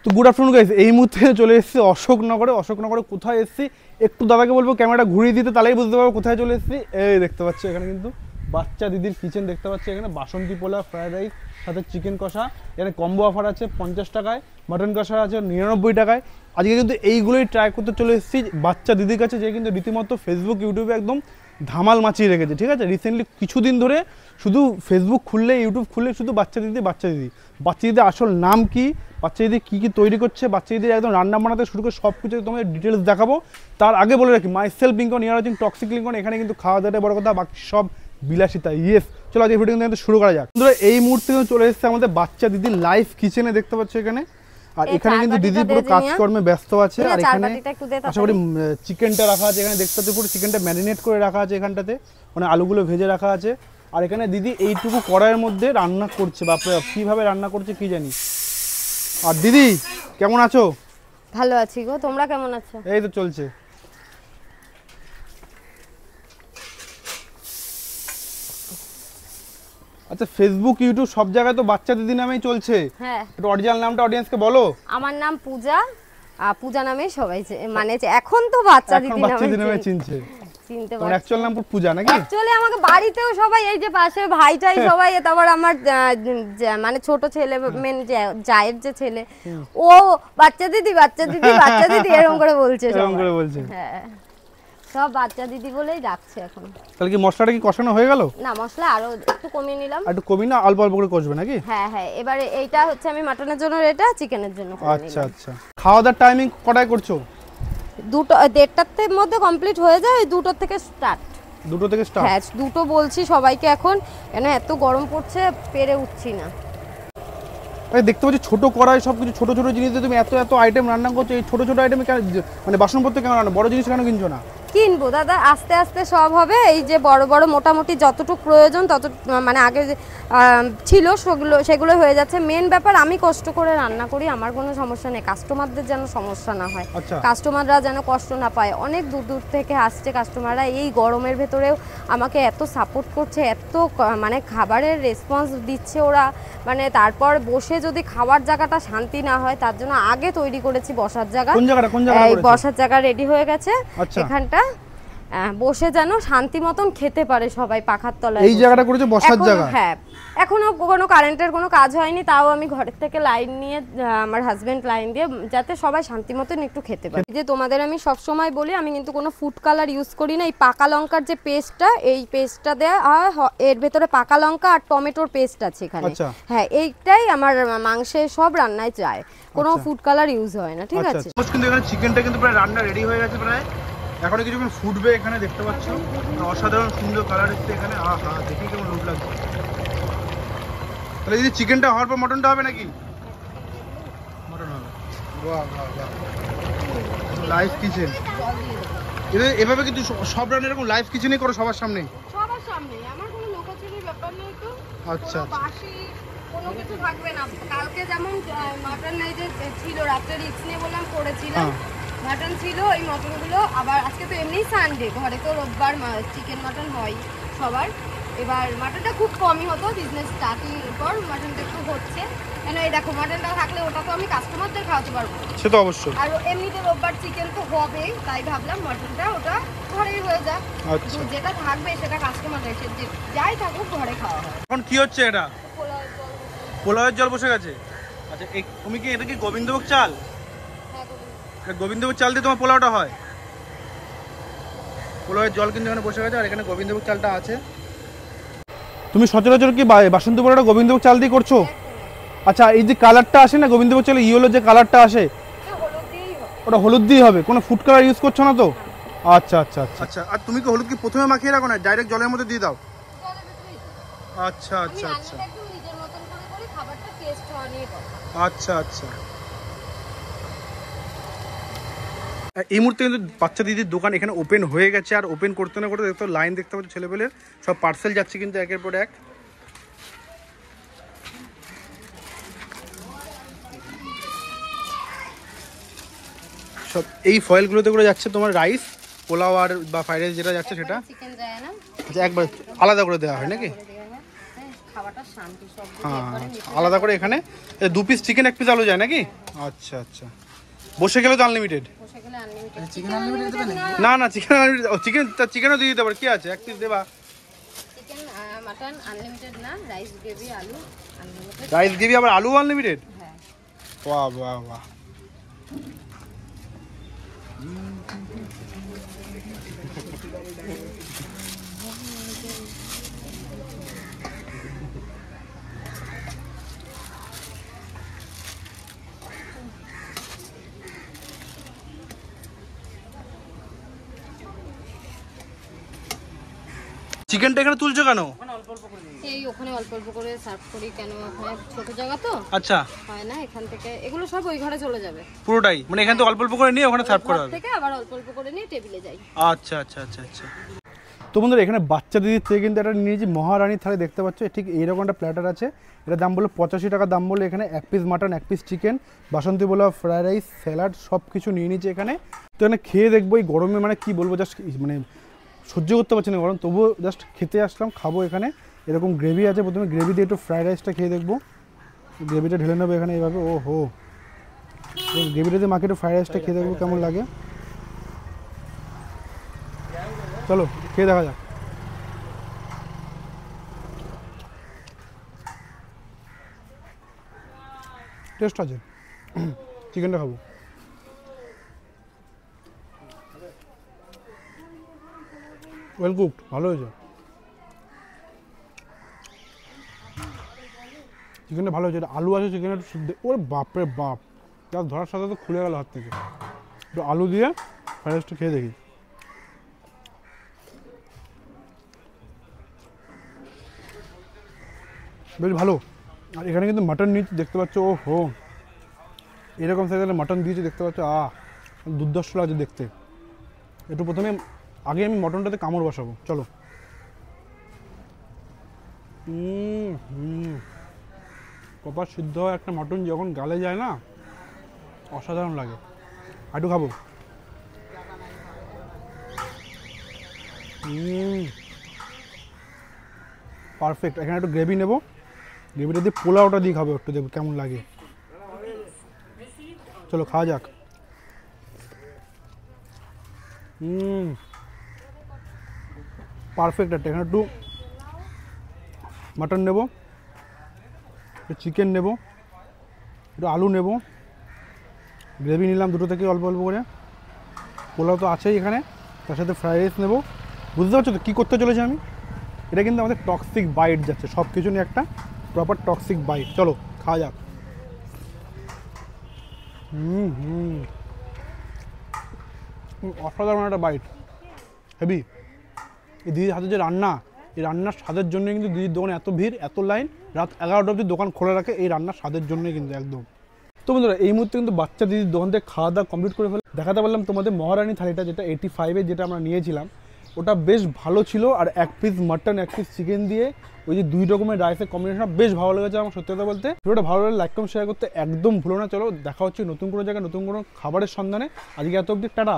তো good afternoon guys, এই মুহূর্তে চলে এসেছি অশোকনগরে কোথায় এসেছি একটু দাদাকে বলবো ক্যামেরাটা ঘুরিয়ে দিতে, তাহলেই বুঝতে পারবো কোথায় চলে এসেছি। এই দেখতে পাচ্ছি এখানে কিন্তু বাচ্চা দিদির কিচেন দেখতে পাচ্ছি, এখানে বাসন্তী পোলা, ফ্রাইড রাইস সাথে চিকেন কষা, এখানে কম্বো অফার আছে 50 টাকায়, মাটন কষা আছে 99 টাকায়। আজকে কিন্তু এইগুলোই ট্রাই করতে চলে এসেছি বাচ্চা দিদির কাছে, যে কিন্তু রীতিমতো ফেসবুক ইউটিউবে একদম ধামাল মাচিয়ে রেখেছে, ঠিক আছে। রিসেন্টলি কিছুদিন ধরে শুধু ফেসবুক খুললে ইউটিউব খুললে শুধু বাচ্চা দিদি আসল নাম কি, বাচ্চা দিদি কী কী তৈরি করছে, বাচ্চা দিদির একদম রান্না বানাতে শুরু করে সব কিছু তোমাদের ডিটেলস দেখাবো। তার আগে বলে রাখি, মাইসেলফ লিঙ্কন, ইয়ার ওয়াচিং টক্সিক লিঙ্কন, এখানে কিন্তু খাওয়া দাওয়াটা বড় কথা, বাকি সব বিলাসিতা। ইয়েস, চলো আজকে ভিডিও কিন্তু শুরু করা যাক। বন্ধুরা এই মুহূর্তে কিন্তু চলে এসেছে আমাদের বাচ্চা দিদির লাইভ কিচেনে, দেখতে পাচ্ছ এখানে। আর এখানে কিন্তু দিদি পুরো কাজকর্মে ব্যস্ত আছে। আর এখানে আশা করি চিকেনটা রাখা আছে, এখানে দেখতে পাচ্ছি পুরো চিকেনটা ম্যারিনেট করে রাখা আছে এখানটাতে, মানে আলুগুলো ভেজে রাখা আছে। আর এখানে দিদি এইটুকু কড়াইয়ের মধ্যে রান্না করছে, বাপরে কীভাবে রান্না করছে কি জানি। আর দিদি কেমন আছো? ভালো আছি গো, তোমরা কেমন আছো? এই তো চলছে। আচ্ছা, ফেসবুক ইউটিউব সব জায়গায় তো বাচ্চা দিদি নামেই চলছে। হ্যাঁ, একটু অরিজিনাল নামটা অডিয়েন্সকে বলো। আমার নাম পূজা, পূজা নামে সবাই মানে এখন তো বাচ্চা দিদি নামে চিনছে। চিনতে পারছো? অ্যাকচুয়াল নাম পূজা নাকি? অ্যাকচুয়ালি আমাকে বাড়িতেও সবাই, এই যে পাশে ভাইটাই সবাই, তারপর আমার মানে ছোট ছেলে মেন জায়ের যে ছেলে, ও বাচ্চা দিদি এরকম করে বলছে। হ্যাঁ, সব বাচ্চা দিদি বলেই ডাকছে এখন। তাহলে কি মশলাটা কি কষানো হয়ে গেল? না, মশলা আরো একটু কমিয়ে নিলাম। একটু কমিয়ে না, অল্প অল্প করে কষবে নাকি? হ্যাঁ হ্যাঁ, এবারে এইটা হচ্ছে আমি মাটনের জন্য, এটা চিকেনের জন্য। আচ্ছা আচ্ছা। খাওয়া দাওয়ার টাইমিং কটায় করছো? 2:30টার মধ্যে কমপ্লিট হয়ে যায়, 2টো থেকে স্টার্ট। 2টো থেকে স্টার্ট? হ্যাঁ, 2টো বলছি সবাইকে এখন, কেন এত গরম পড়ছে, পেরে উঠছি না। এই দেখতে পাচ্ছি ছোট কড়াই, সবকিছু ছোট ছোট জিনিস দিয়ে তুমি এত এত আইটেম রান্না করছো। এই ছোট ছোট আইটেমে মানে বাসনপত্র কেন রান্না, বড় জিনিস কেন কিনছো না? কিনবো দাদা, আস্তে আস্তে সব হবে। এই যে বড় বড় মোটামুটি যতটুকু প্রয়োজন তত, মানে আগে ছিল সেগুলো হয়ে যাচ্ছে। মেন ব্যাপার আমি কষ্ট করে রান্না করি, আমার কোনো সমস্যা নেই, কাস্টমারদের যেন সমস্যা না হয়, কাস্টমাররা যেন কষ্ট না পায়। অনেক দূর দূর থেকে আসছে কাস্টমাররা, এই গরমের ভেতরেও আমাকে এত সাপোর্ট করছে, এত মানে খাবারের রেসপন্স দিচ্ছে ওরা, মানে তারপর বসে যদি খাওয়ার জায়গাটা শান্তি না হয়, তার জন্য আগে তৈরি করেছি বসার জায়গা। এই বসার জায়গা রেডি হয়ে গেছে, এখানটা বসে যেন শান্তি মতন খেতে পারে সবাই পাখার তলায়। এই জায়গাটা করেছে বসার জায়গা? হ্যাঁ, এখনো কোনো কারেন্টের কোনো কাজ হয়নি, তাও আমি ঘরের থেকে লাইন নিয়ে, আমার হাজবেন্ড লাইন দিয়ে, যাতে সবাই শান্তি মতন একটু খেতে পারে। যে তোমাদের আমি সব সময় বলি, আমি কিন্তু কোনো ফুড কালার ইউজ করি না। এই পাকা লঙ্কার যে পেস্টটা, এই পেস্টটা দেয়া হয়, এর ভেতরে পাকা লঙ্কা আর টমেটোর পেস্ট আছে এখানে। হ্যাঁ, এইটাই আমার মাংসে সব রান্নায় যায়, কোনো ফুড কালার ইউজ হয় না, ঠিক আছে। কিন্তু এখানে চিকেনটা কিন্তু প্রায় রান্না রেডি হয়ে গেছে প্রায়, এখন কিছুক্ষণ ফুটবে। এখানে দেখতে পাচ্ছ অসাধারণ সুন্দর কালার এসছে এখানে। আহা, দেখি কেমন লোভ লাগছে। তাহলে যদি চিকেনটা হওয়ার পর মটনটা হবে নাকি? মটন হবে। বাহ বাহ বাহ, লাইভ কিচেন। এভাবে কিন্তু সব রান্না এরকম লাইভ কিচেনই করো সবার সামনে? সবার সামনে, আমার কোনো লোকাচারের ব্যাপার নেই তো। আচ্ছা, বাসি কোনো কিছু থাকবে না। কালকে যেমন মাটন এই যে ছিল, রাত্রে রিক্স নিয়ে বললাম করেছিলাম, মাটন ছিল, এই মটনগুলো আবার আজকে তো এমনি সানডে, ঘরে তো রোববার চিকেন মাটন হয় সবার। এবার মাটনটা খুব কমই হতো, বিজনেস স্টার্টিং পর মাটনটা একটু হচ্ছে, কেন এই দেখো মাটনটা থাকলে ওটা তো আমি কাস্টমারদের খাওয়াতে পারবো, সে তো অবশ্যই। আর এমনিতে রোববার চিকেন তো হবেই, তাই ভাবলাম মাটনটা ওটা ঘরেই হয়ে যায়। আচ্ছা, যেটা থাকবে সেটা কাস্টমারদের, যাই থাকুক ঘরে খাওয়া হয়। এখন কি হচ্ছে? এটা পোলাওয়ের জল বসে গেছে। আচ্ছা, তুমি কি এটা কি গোবিন্দভোগ চাল? গোবিন্দভোগ চাল দিয়ে তোমার পোলাওটা হয়? পোলাওয়ের জল কিন্তু এখানে বসে গেছে, আর এখানে গোবিন্দভোগ চালটা আছে। তুমি সচরাচর কি বাসন্তী পোলাওটা গোবিন্দভোগ চাল দিয়ে করছো? আচ্ছা, এই যে কালারটা আসে না গোবিন্দভোগ চালে, ইয়েলো যে কালারটা আসে, ওটা হলুদ দিয়ে হবে, কোনো ফুড কালার ইউজ করছো না তো? আচ্ছা আচ্ছা আচ্ছা আচ্ছা। আর তুমি কি হলুদ কি প্রথমে মাখিয়ে রাখো না, ডাইরেক্ট জলের মধ্যে দিয়ে দাও? আচ্ছা আচ্ছা আচ্ছা আচ্ছা আচ্ছা। এই মুহূর্তে কিন্তু বাচ্চা দিদির দোকান এখানে ওপেন হয়ে গেছে, আর ওপেন করতে না করতে দেখতে লাইন দেখতে পাচ্ছি ছেলেপেলের, সব পার্সেল যাচ্ছে কিন্তু একের পর এক। সব এই ফয়েলগুলোতে করে যাচ্ছে তোমার রাইস, পোলাও আর বা ফ্রাইড রাইস যেটা যাচ্ছে সেটা। আচ্ছা, একবার আলাদা করে দেওয়া হয় নাকি? খাওয়াটা শান্তি, সব হ্যাঁ আলাদা করে এখানে 2 পিস চিকেন 1 পিস আলু যায় নাকি? আচ্ছা আচ্ছা, বসে গেলে তো আনলিমিটেড? বসে গেলে আনলিমিটেড। চিকেন আনলিমিটেড দেবেন? না না চিকেন আনলিমিটেড, চিকেনও দিয়ে দিতে পারে, কি আছে 1 পিস দেবা। চিকেন মাটন আনলিমিটেড না, রাইস গ্রেভি আলু আনলিমিটেড। রাইস গ্রেভি আবার আলু আনলিমিটেড? হ্যাঁ। বাহ বাহ বাহ। চিকেনটা এখানে তুলছো কেন? এই ওখানে অল্প অল্প করে সার্ভ করি, কেন ওখানে ছোট জায়গা তো আচ্ছা, হয় না, এখান থেকে এগুলো সব ওই ঘরে চলে যাবে পুরোটাই মানে এখান থেকে অল্প অল্প করে নিয়ে ওখানে সার্ভ করা হবে? থেকে আবার অল্প অল্প করে নিয়ে টেবিলে যাই। আচ্ছা আচ্ছা আচ্ছা আচ্ছা। তো বন্ধুরা এখানে বাচ্চা দিদির থেকে কিন্তু একটা নিয়েছি মহারানী থালি, দেখতে পাচ্ছ ঠিক এইরকম একটা প্ল্যাটার আছে। এটার দাম বললো 85 টাকা দাম বললো। এখানে 1 পিস মাটন, 1 পিস চিকেন, বাসন্তী পোলাও, ফ্রাইড রাইস, স্যালাড সব কিছু নিয়ে নিয়েছি এখানে। তো এখানে খেয়ে দেখবো, এই গরমে মানে কি বলবো, জাস্ট মানে সহ্য করতে পারছি না গরম, তবুও জাস্ট খেতে আসলাম, খাবো। এখানে এরকম গ্রেভি আছে, প্রথমে গ্রেভি দিয়ে একটু ফ্রাইড রাইসটা খেয়ে দেখবো। গ্রেভিটা ঢেলে নেবো এখানে এইভাবে। ও হো, গ্রেভিটা দিয়ে মাকে একটু ফ্রাইড রাইসটা খেয়ে দেখবো কেমন লাগে। চলো খেয়ে দেখা যাক। টেস্ট আছে, চিকেনটা খাবো। ওয়েল কুকড, ভালো হয়েছে চিকেনটা, ভালো হয়েছে। আলু আছে চিকেন একটু সিদ্ধ, ওরে বাপরে বাপ, যা ধরার সাথে তো খুলে গেল হাত থেকে। একটু আলু দিয়ে ফ্রাইড রাইসটা খেয়ে দেখি। বেশ ভালো। আর এখানে কিন্তু মাটন নিয়েছি দেখতে পাচ্ছ, ও হো এরকম সাইজের মাটন দিয়েছি দেখতে পাচ্ছ, দুর্দর্শ লাগছে দেখতে। একটু প্রথমে আগে আমি মটনটাতে কামড় বসাবো, চলো। প্রপার সিদ্ধ হয় একটা মটন যখন গালে যায় না, অসাধারণ লাগে। একটু খাবো। পারফেক্ট। এখানে একটু গ্রেভি নেবো, গ্রেভিটা দিয়ে পোলাওটা দিয়ে খাবো, একটু দেখবো কেমন লাগে। চলো খাওয়া যাক। পারফেক্ট একটা। এখানে একটু মাটন নেবো, একটু চিকেন নেবো, একটু আলু নেবো, গ্রেভি নিলাম দুটো থেকে অল্প অল্প করে, পোলাও তো আছেই এখানে, তার সাথে ফ্রাইড রাইস নেবো। বুঝতে পারছো তো কী করতে চলেছি আমি? এটা কিন্তু আমাদের টক্সিক বাইট যাচ্ছে, সব কিছু নিয়ে একটা প্রপার টক্সিক বাইট। চলো খাওয়া যাক। অসাধারণ একটা বাইট, হেভি। এই দিদির হাতে যে রান্না, এই রান্নার স্বাদের জন্য কিন্তু দিদির দোকানে এত ভিড়, এত লাইন, রাত 11টা অবধি দোকান খোলা রাখে এই রান্নার স্বাদের জন্যই কিন্তু একদম। তো বন্ধুরা এই মুহূর্তে কিন্তু বাচ্চা দিদির দোকান থেকে খাওয়া দাওয়া কমপ্লিট করে ফেলে। দেখাতে পারলাম তোমাদের মহারানী থালিটা, যেটা 85-এ যেটা আমরা নিয়েছিলাম, ওটা বেশ ভালো ছিল। আর 1 পিস মাটন, 1 পিস চিকেন দিয়ে ওই যে 2 রকমের রাইসের কম্বিনেশন বেশ ভালো লেগেছে আমার, সত্যি কথা বলতে। ভিডিওটা ভালো লাগলে লাইক কমেন্ট শেয়ার করতে একদম ভুলো না। চলো দেখা হচ্ছে নতুন কোনো জায়গায় নতুন কোনো খাবারের সন্ধানে। আজকে এত অবধি, টাটা।